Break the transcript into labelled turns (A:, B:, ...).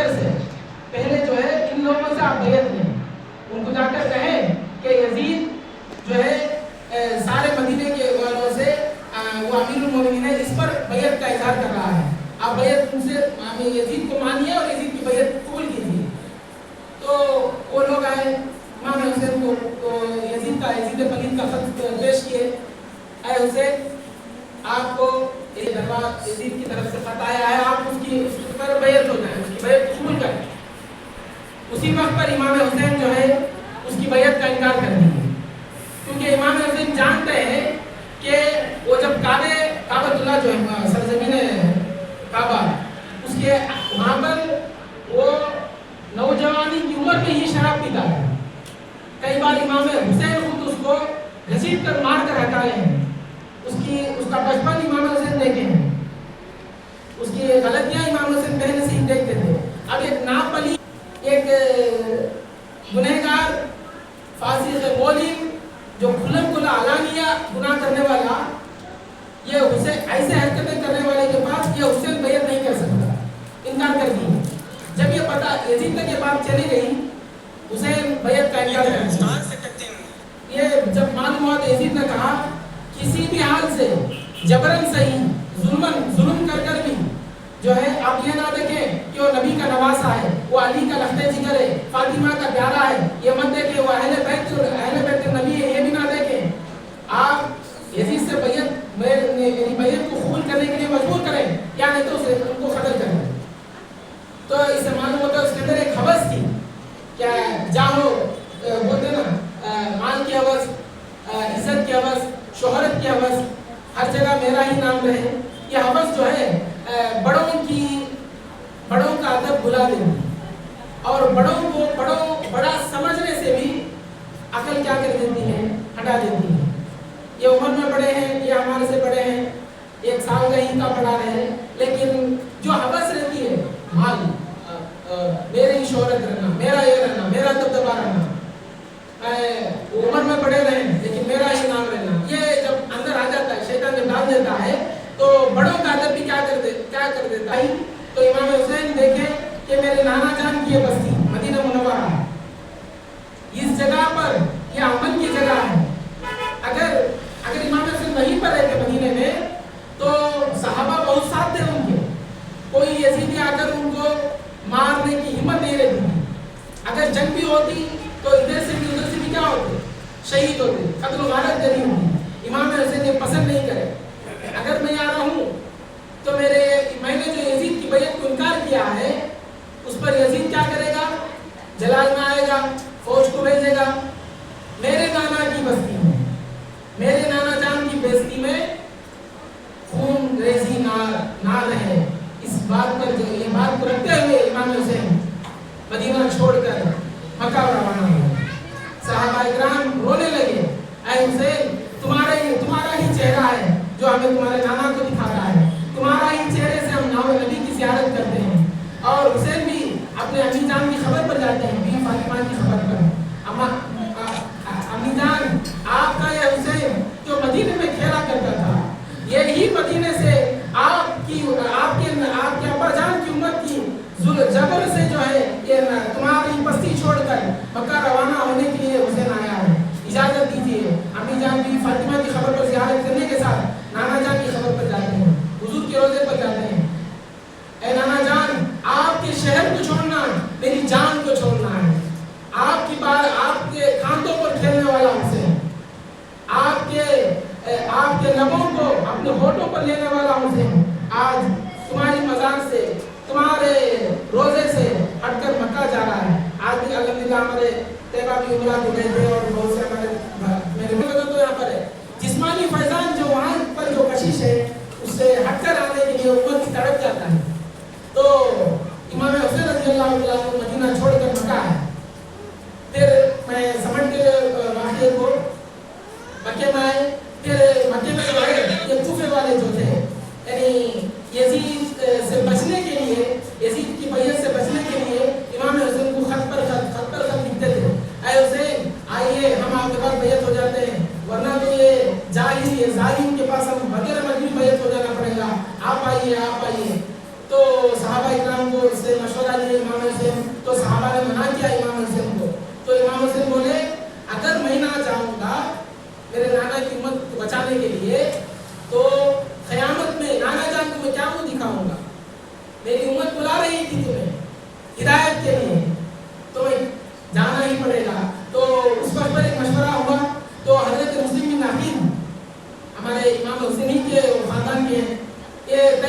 A: کر سے پہلے جو ہے ان لوگوں سے آپ بیعت لیں، ان کو جا کر کہیں کہ یزید جو ہے سارے مدینے کے والوں سے وہ امیر المومنین ہے، اس پر بیعت کا اظہار کر رہا ہے، آپ بیعت ان سے یزید کو مانیے اور یزید کی بیعت قبول کیجیے۔ تو وہ لوگ آئے امام حسین کو یزید پلید کا خط پیش کیے، اے حسین آپ کو یہ دربار یزید کی طرف سے خط آیا ہے، آپ اس پر بیعت ہو جائیں، اس کی بیعت قبول کریں۔ اسی وقت پر امام حسین جو ہے اس کی بیعت کا انکار کر دیے، کیونکہ امام حسین جانتے ہیں کہ وہ جب کعبۃ اللہ جو ہے سرزمین کعبہ اس کے وہاں پر وہ نوجوانی کی عمر میں ہی شراب پیتا ہے، کئی بار امام حسین خود اس کو گھسیٹ کر مار کر ہٹائے ہیں، اس کا بچپن امام حسین دیکھے ہیں، اس کی غلطیاں امام حسین پہلے سے ہی دیکھتے تھے۔ اب ایک ناپلی ایک گنہگار فاسق مولم جو کھلم کھلا علانیہ گناہ کرنے والا، یہ حسین ایسے حرکتیں کرنے والے کے پاس یہ حسین بیعت نہیں کر سکتا، انکار کر دی۔ جب یہ پتہ یزید تک یہ بات چلی گئی، حسین بیعت کا انکار کر دیا۔ یہ جب معلوم ہوا تو یزید نے کہا کسی بھی حال سے جبرن صحیح ظلم کر بھی جو ہے آپ یہ نہ دیکھیں کہ وہ نبی کا نواسا ہے، وہ علی کا لخت جگر ہے، فاطمہ کا پیارا ہے، یہ مت دیکھیں وہ اہل بیت نبی ہے، یہ بھی نہ دیکھیں۔ آپ یزید سے میری بیعت کو قبول کرنے کے لیے مجبور کریں، یا نہیں تو ان کو قتل کریں۔ تو اس سے معلوم ہوتا ہے اس کے اندر ایک حوث تھی، کیا جاہو بولتے نا مال کی حوث، عزت کی حوث، شہرت کی حوث، ہر جگہ میرا ہی نام رہے، یہ حوث جو ہے بڑوں کا ادب بھلا دیتی اور بڑوں کو بڑا سمجھنے سے بھی عقل کیا کر دیتی ہے، ہٹا دیتی ہے۔ یہ عمر میں بڑے ہیں، یہ ہمارے سے بڑے ہیں، ایک سال کا ہی کا بڑا رہے، لیکن جو حوث رہتی ہے مال، میری شہرت رہنا، میرا یہ رہنا، میرا دبدبا رہنا، عمر میں بڑے رہیں لیکن میرا ہی نام رہنا، یہ جب اندر آ جاتا ہے، شیطان جب ڈال دیتا ہے تو بڑوں کا ادب بھی کیا کر دیتا ہے۔ تو امام حسین دیکھیں کہ میرے نانا جان کی یہ بستی مدینہ منورہ، اس جگہ پر یہ امن کی جگہ ہے، اگر امام حسین وہیں پر رہتے مدینے میں تو صحابہ بہت ساتھ تھے ان کے، کوئی یزیدی آ کر ان کو مارنے کی ہمت نہیں رہتی تھی، اگر جنگ بھی ہوتی تو ادھر سے بھی ادھر سے بھی کیا ہوتے، شہید ہوتے، قتل و غارت جری ہوتی۔ امام حسین یہ پسند نہیں کرے، اگر میں آ رہا ہوں تو میں نے جو یزید کی بیعت کو انکار کیا ہے اس پر یزید کیا کرے گا، جلال میں آئے گا، فوج کو بھیجے گا، میرے نانا کی بستی میں، میرے نانا جان کی بستی میں خون ریزی نہ رہے، اس بات پر جو یہ بات کو رکھتے ہوئے امام حسین مدینہ چھوڑ کر مکہ روانہ ہوئے۔ صحابہ اکرام رونے لگے، اے حسین تمہارا ہی چہرہ ہے جو ہمیں تمہارے نانا کو دکھاتا ہے، تمہارا ہی چہرے سے ہم نبی کی زیارت کرتے ہیں۔ اور حسین بھی اپنے امی جان کی خبر پر جاتے ہیں، بی فاطمہ کی خبر پر، امی جان آپ کا یہ حسین جو مدینے میں کھیلا کرتا تھا، یہی مدینے سے آپ کے ابا جان کی امت کی جبر سے جو ہے یہ تمہاری بستی چھوڑ کر مکہ روانہ ہونے کے لیے حسین آیا ہے، اجازت دیجیے۔ امی جان بھی فاطمہ کی خبر پر زیارت کرنے کے ساتھ نانا جان کی خبر پر جاتے ہیں، حضور کے روضے پر جاتے ہیں، اے نانا جان آپ کے شہر کو چھوڑنا میری جان کو چھوڑنا ہے، آپ کے کھانتوں پر کھیلنے والا حسین، آپ کے لبوں کو اپنے ہونٹوں پر لینے والا حسین آج تمہاری مزار سے، تمہارے روزے سے ہٹ کر مکہ جا رہا ہے۔ آج بھی الحمدللہ ہمارے طیبہ بھی عمرہ کو گئے تھے اور بہت سے میرے تو یہاں پر ہے جسمانی فیضان جو وہاں پر جو کشش ہے اس سے ہٹ کر آنے کے لیے امت کی تڑپ جاتا ہے۔ تو امام حسین رضی اللہ عنہ مدینہ چھوڑ کر مکہ ہے۔ پھر میں سمجھ کے واقعے کو مکے میں آئے، پھر مکے میں جو ہے یہ کوفے والے جو تھے، یعنی یزید سے بچنے کے لیے، یزید کی بیعت سے بچنے کے لیے امام حسین کو خط پر خط لکھتے تھے، اے حسین آئیے ہم آپ کے پاس بیعت ہو جاتے ہیں، ورنہ تو یہ جاہل یہ ظالم کے پاس ہم بغیر مجبوری بیعت ہو جانا پڑے گا، آپ آئیے۔ تو صحابہ اکرام کو اس سے مشورہ دیا، امام